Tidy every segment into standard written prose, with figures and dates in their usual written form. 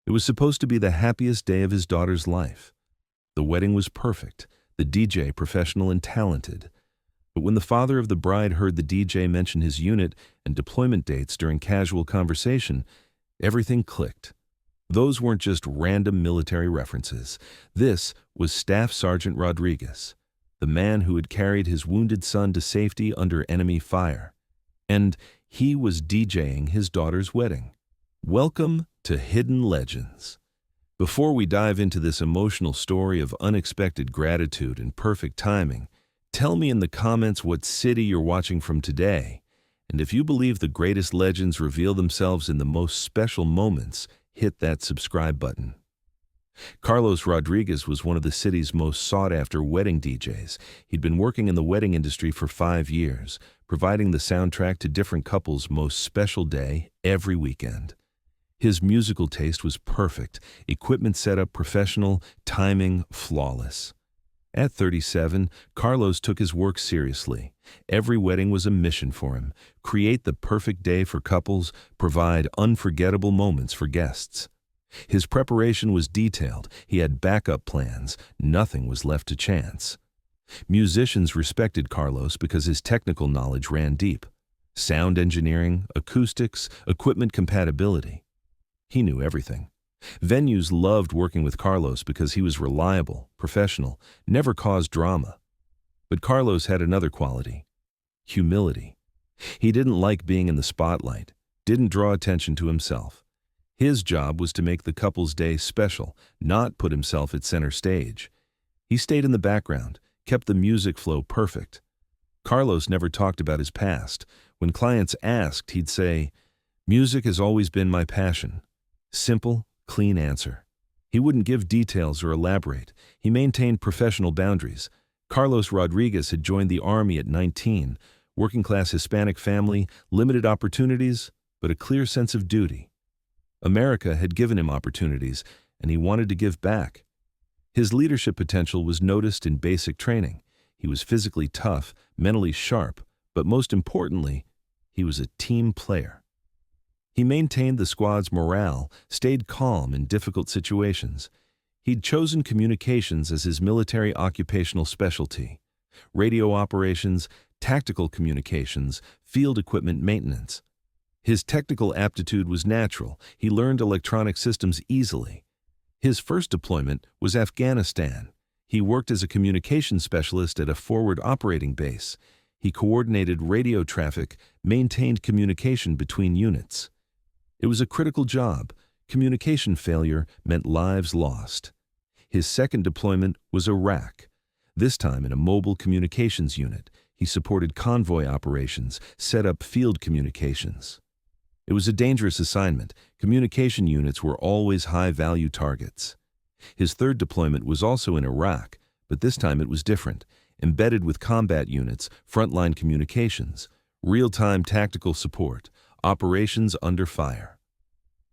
It was supposed to be the happiest day of his daughter's life. The wedding was perfect, the DJ professional and talented. But when the father of the bride heard the DJ mention his unit and deployment dates during casual conversation, everything clicked. Those weren't just random military references. This was Staff Sergeant Rodriguez, the man who had carried his wounded son to safety under enemy fire. And he was DJing his daughter's wedding. Welcome to Hidden Legends. Before we dive into this emotional story of unexpected gratitude and perfect timing, tell me in the comments what city you're watching from today. And if you believe the greatest legends reveal themselves in the most special moments, hit that subscribe button. Carlos Rodriguez was one of the city's most sought-after wedding DJs. He'd been working in the wedding industry for 5 years, providing the soundtrack to different couples' most special day every weekend. His musical taste was perfect, equipment setup professional, timing flawless. At 37, Carlos took his work seriously. Every wedding was a mission for him. Create the perfect day for couples, provide unforgettable moments for guests. His preparation was detailed. He had backup plans. Nothing was left to chance. Musicians respected Carlos because his technical knowledge ran deep. Sound engineering, acoustics, equipment compatibility. He knew everything. Venues loved working with Carlos because he was reliable, professional, never caused drama. But Carlos had another quality: humility. He didn't like being in the spotlight, didn't draw attention to himself. His job was to make the couple's day special, not put himself at center stage. He stayed in the background, kept the music flow perfect. Carlos never talked about his past. When clients asked, he'd say, "Music has always been my passion." Simple, clean answer. He wouldn't give details or elaborate. He maintained professional boundaries. Carlos Rodriguez had joined the Army at 19, working-class Hispanic family, limited opportunities, but a clear sense of duty. America had given him opportunities, and he wanted to give back. His leadership potential was noticed in basic training. He was physically tough, mentally sharp, but most importantly, he was a team player. He maintained the squad's morale, stayed calm in difficult situations. He'd chosen communications as his military occupational specialty: radio operations, tactical communications, field equipment maintenance. His technical aptitude was natural. He learned electronic systems easily. His first deployment was Afghanistan. He worked as a communications specialist at a forward operating base. He coordinated radio traffic, maintained communication between units. It was a critical job. Communication failure meant lives lost. His second deployment was Iraq. This time in a mobile communications unit, he supported convoy operations, set up field communications. It was a dangerous assignment. Communication units were always high-value targets. His third deployment was also in Iraq, but this time it was different. Embedded with combat units, frontline communications, real-time tactical support, operations under fire.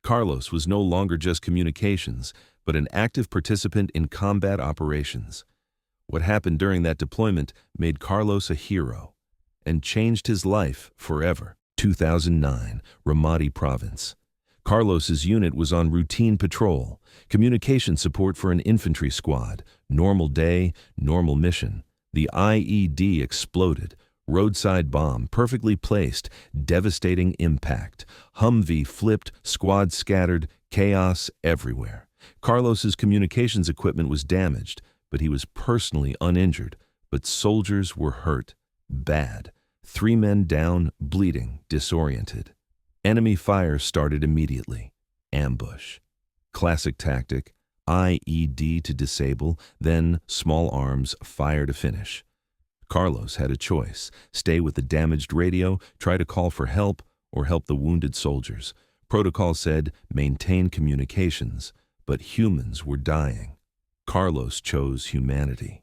Carlos was no longer just communications, but an active participant in combat operations. What happened during that deployment made Carlos a hero and changed his life forever. 2009, Ramadi Province. Carlos's unit was on routine patrol, communication support for an infantry squad. Normal day, normal mission. The IED exploded. Roadside bomb, perfectly placed, devastating impact. Humvee flipped, squad scattered, chaos everywhere. Carlos's communications equipment was damaged, but he was personally uninjured. But soldiers were hurt, bad. 3 men down, bleeding, disoriented. Enemy fire started immediately. Ambush. Classic tactic: IED to disable, then small arms, fire to finish. Carlos had a choice: stay with the damaged radio, try to call for help, or help the wounded soldiers. Protocol said maintain communications, but humans were dying. Carlos chose humanity.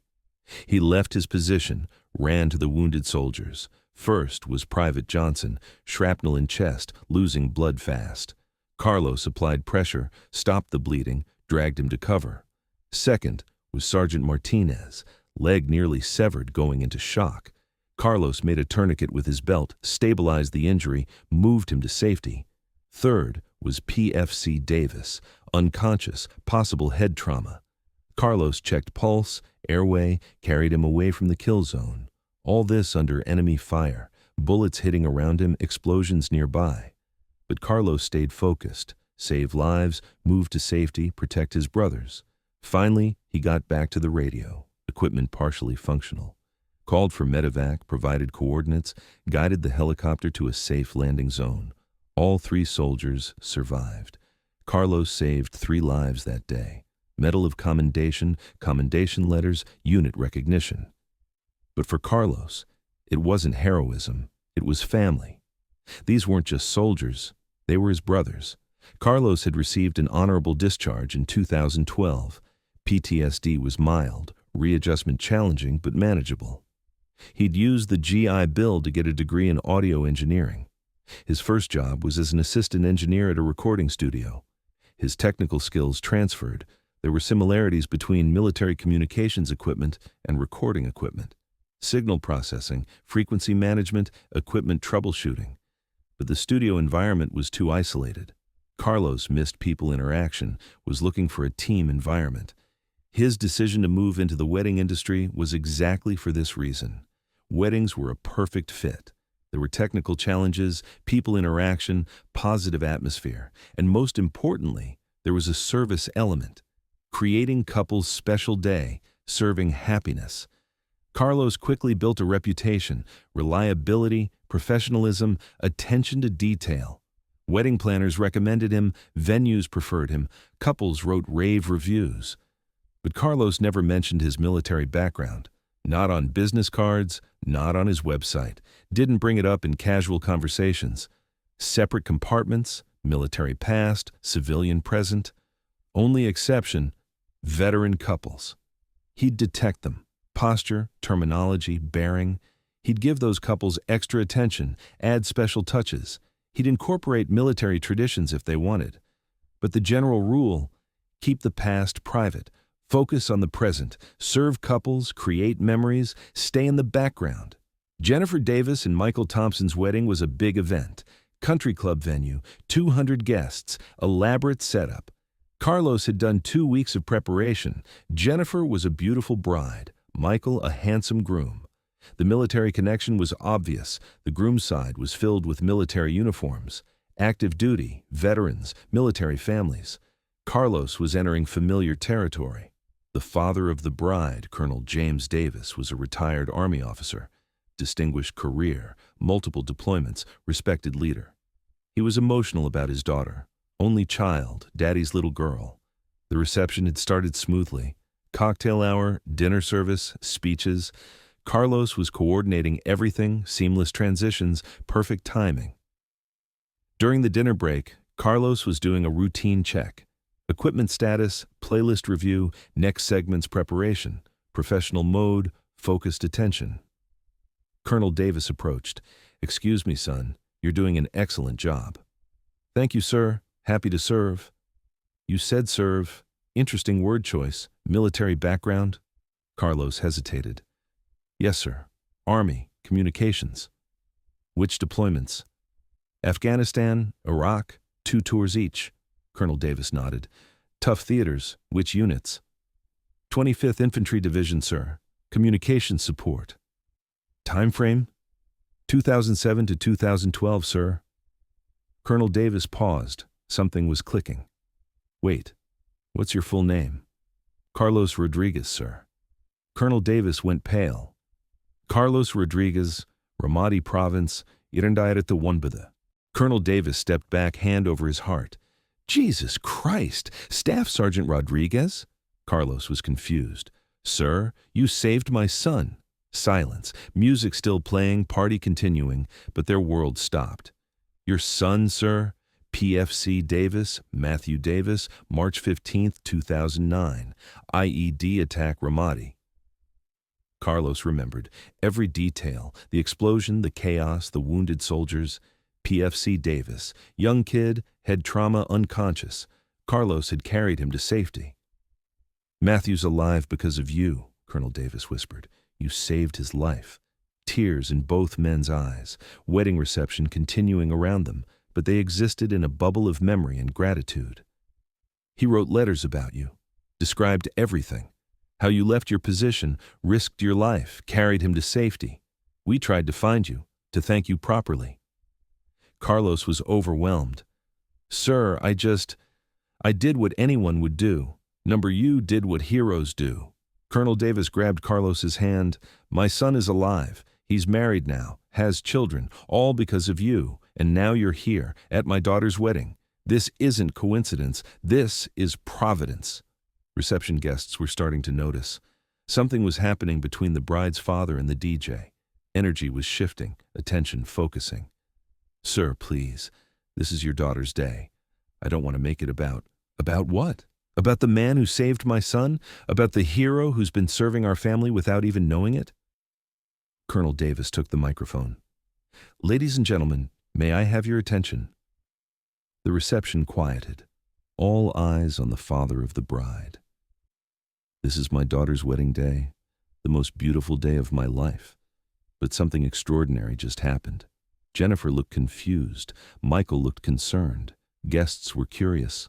He left his position, ran to the wounded soldiers. First was Private Johnson, shrapnel in chest, losing blood fast. Carlos applied pressure, stopped the bleeding, dragged him to cover. Second was Sergeant Martinez, leg nearly severed, going into shock. Carlos made a tourniquet with his belt, stabilized the injury, moved him to safety. Third was PFC Davis, unconscious, possible head trauma. Carlos checked pulse, airway, carried him away from the kill zone. All this under enemy fire, bullets hitting around him, explosions nearby. But Carlos stayed focused, save lives, move to safety, protect his brothers. Finally, he got back to the radio, equipment partially functional. Called for medevac, provided coordinates, guided the helicopter to a safe landing zone. All 3 soldiers survived. Carlos saved 3 lives that day. Medal of Commendation, commendation letters, unit recognition. But for Carlos, it wasn't heroism, it was family. These weren't just soldiers, they were his brothers. Carlos had received an honorable discharge in 2012. PTSD was mild, readjustment challenging but manageable. He'd used the GI Bill to get a degree in audio engineering. His first job was as an assistant engineer at a recording studio. His technical skills transferred. There were similarities between military communications equipment and recording equipment. Signal processing, frequency management, equipment troubleshooting. But the studio environment was too isolated. Carlos missed people interaction, was looking for a team environment. His decision to move into the wedding industry was exactly for this reason. Weddings were a perfect fit. There were technical challenges, people interaction, positive atmosphere, and most importantly, there was a service element. Creating couples' special day, serving happiness. Carlos quickly built a reputation, reliability, professionalism, attention to detail. Wedding planners recommended him, venues preferred him, couples wrote rave reviews. But Carlos never mentioned his military background. Not on business cards, not on his website. Didn't bring it up in casual conversations. Separate compartments, military past, civilian present. Only exception, veteran couples. He'd detect them. Posture, terminology, bearing. He'd give those couples extra attention, add special touches. He'd incorporate military traditions if they wanted. But the general rule, keep the past private. Focus on the present, serve couples, create memories, stay in the background. Jennifer Davis and Michael Thompson's wedding was a big event. Country club venue, 200 guests, elaborate setup. Carlos had done 2 weeks of preparation. Jennifer was a beautiful bride, Michael a handsome groom. The military connection was obvious. The groom's side was filled with military uniforms. Active duty, veterans, military families. Carlos was entering familiar territory. The father of the bride, Colonel James Davis, was a retired Army officer. Distinguished career, multiple deployments, respected leader. He was emotional about his daughter. Only child, daddy's little girl. The reception had started smoothly. Cocktail hour, dinner service, speeches. Carlos was coordinating everything, seamless transitions, perfect timing. During the dinner break, Carlos was doing a routine check. Equipment status, playlist review, next segment's preparation, professional mode, focused attention. Colonel Davis approached. "Excuse me, son, you're doing an excellent job." "Thank you, sir. Happy to serve." "You said serve. Interesting word choice. Military background?" Carlos hesitated. "Yes, sir. Army, communications." "Which deployments?" "Afghanistan, Iraq, 2 tours each." Colonel Davis nodded. "Tough theaters. Which units?" 25th Infantry Division, sir. Communications support." "Time frame?" 2007 to 2012, sir." Colonel Davis paused. Something was clicking. "Wait. What's your full name?" "Carlos Rodriguez, sir." Colonel Davis went pale. "Carlos Rodriguez, Ramadi Province, Irandayarata Wanbada." Colonel Davis stepped back, hand over his heart. "Jesus Christ! Staff Sergeant Rodriguez?" Carlos was confused. "Sir, you saved my son." Silence. Music still playing, party continuing, but their world stopped. "Your son, sir? PFC Davis, Matthew Davis, March 15, 2009. IED attack Ramadi." Carlos remembered every detail, the explosion, the chaos, the wounded soldiers. PFC Davis, young kid, head trauma, unconscious. Carlos had carried him to safety. "Matthew's alive because of you," Colonel Davis whispered. "You saved his life." Tears in both men's eyes. Wedding reception continuing around them. but they existed in a bubble of memory and gratitude. He wrote letters about you, described everything, how you left your position, risked your life, carried him to safety. We tried to find you, to thank you properly. Carlos was overwhelmed. Sir, I did what anyone would do. You did what heroes do. Colonel Davis grabbed Carlos's hand. My son is alive. He's married now, has children, all because of you. And now you're here, at my daughter's wedding. This isn't coincidence. This is providence. Reception guests were starting to notice. Something was happening between the bride's father and the DJ. Energy was shifting, attention focusing. Sir, please, this is your daughter's day. I don't want to make it about what? About the man who saved my son? About the hero who's been serving our family without even knowing it? Colonel Davis took the microphone. Ladies and gentlemen, may I have your attention? The reception quieted, all eyes on the father of the bride. This is my daughter's wedding day, the most beautiful day of my life. But something extraordinary just happened. Jennifer looked confused. Michael looked concerned. Guests were curious.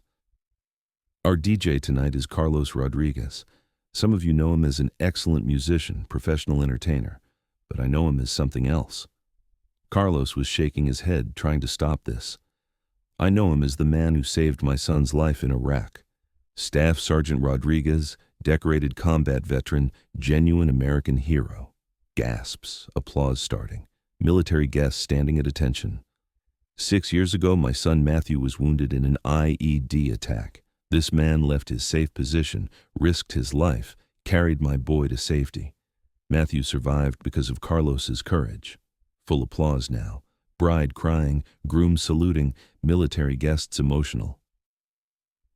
Our DJ tonight is Carlos Rodriguez. Some of you know him as an excellent musician, professional entertainer, but I know him as something else. Carlos was shaking his head, trying to stop this. I know him as the man who saved my son's life in Iraq. Staff Sergeant Rodriguez, decorated combat veteran, genuine American hero. Gasps, applause starting. Military guests standing at attention. 6 years ago, my son Matthew was wounded in an IED attack. This man left his safe position, risked his life, carried my boy to safety. Matthew survived because of Carlos's courage. Full applause now. Bride crying, groom saluting, military guests emotional.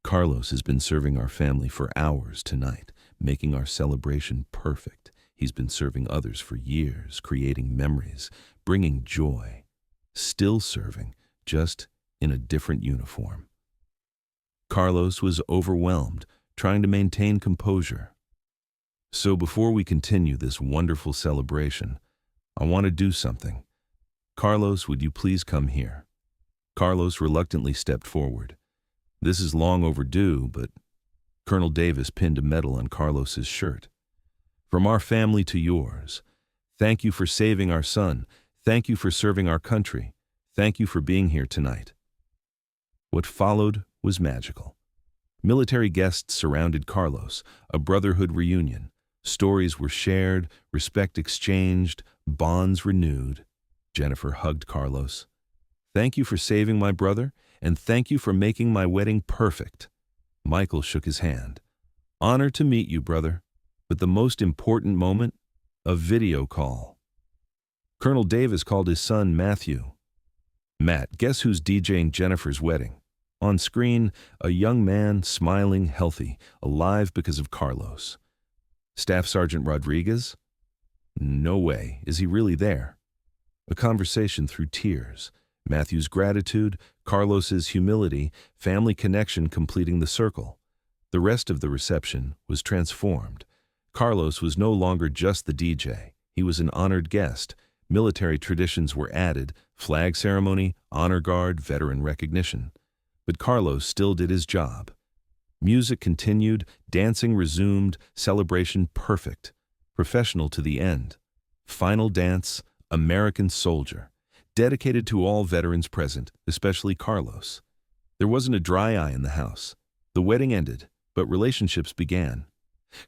Carlos has been serving our family for hours tonight, making our celebration perfect. He's been serving others for years, creating memories, bringing joy. Still serving, just in a different uniform. Carlos was overwhelmed, trying to maintain composure. So before we continue this wonderful celebration, I want to do something. Carlos, would you please come here? Carlos reluctantly stepped forward. This is long overdue, but Colonel Davis pinned a medal on Carlos's shirt. From our family to yours, thank you for saving our son. Thank you for serving our country. Thank you for being here tonight. What followed was magical. Military guests surrounded Carlos, a brotherhood reunion. Stories were shared, respect exchanged, bonds renewed. Jennifer hugged Carlos. Thank you for saving my brother, and thank you for making my wedding perfect. Michael shook his hand. Honor to meet you, brother. But the most important moment, a video call. Colonel Davis called his son Matthew. Matt, guess who's DJing Jennifer's wedding? On screen, a young man, smiling, healthy, alive because of Carlos. Staff Sergeant Rodriguez? No way. Is he really there? A conversation through tears. Matthew's gratitude, Carlos's humility, family connection completing the circle. The rest of the reception was transformed. Carlos was no longer just the DJ. He was an honored guest. Military traditions were added, flag ceremony, honor guard, veteran recognition. But Carlos still did his job. Music continued, dancing resumed, celebration perfect. Professional to the end. Final dance, American Soldier. Dedicated to all veterans present, especially Carlos. There wasn't a dry eye in the house. The wedding ended, but relationships began.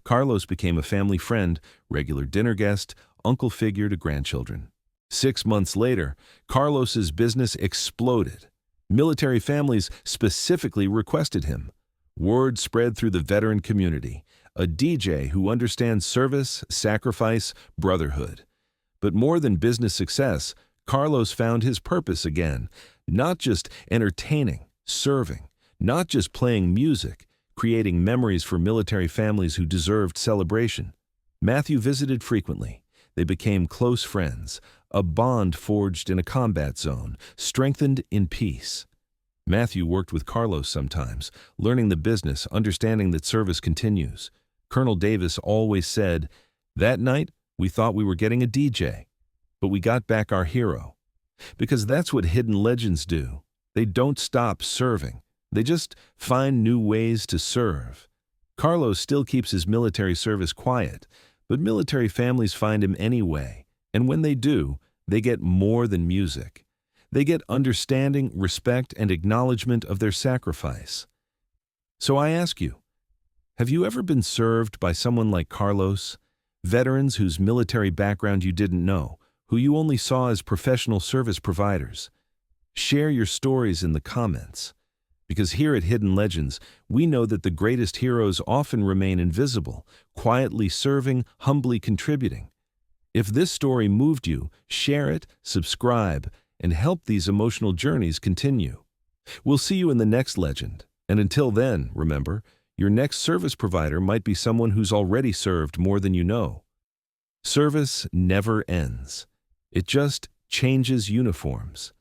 Carlos became a family friend, regular dinner guest, uncle figure to grandchildren. 6 months later, Carlos's business exploded. Military families specifically requested him. Word spread through the veteran community. A DJ who understands service, sacrifice, brotherhood. But more than business success, Carlos found his purpose again. Not just entertaining, serving. Not just playing music, creating memories for military families who deserved celebration. Matthew visited frequently. They became close friends, a bond forged in a combat zone, strengthened in peace. Matthew worked with Carlos sometimes, learning the business, understanding that service continues. Colonel Davis always said, "That night, we thought we were getting a DJ, but we got back our hero." Because that's what hidden legends do. They don't stop serving. They just find new ways to serve. Carlos still keeps his military service quiet, but military families find him anyway, and when they do, they get more than music. They get understanding, respect, and acknowledgement of their sacrifice. So I ask you, have you ever been served by someone like Carlos? Veterans whose military background you didn't know, who you only saw as professional service providers. Share your stories in the comments. Because here at Hidden Legends, we know that the greatest heroes often remain invisible, quietly serving, humbly contributing. If this story moved you, share it, subscribe, and help these emotional journeys continue. We'll see you in the next legend, and until then, remember, your next service provider might be someone who's already served more than you know. Service never ends. It just changes uniforms.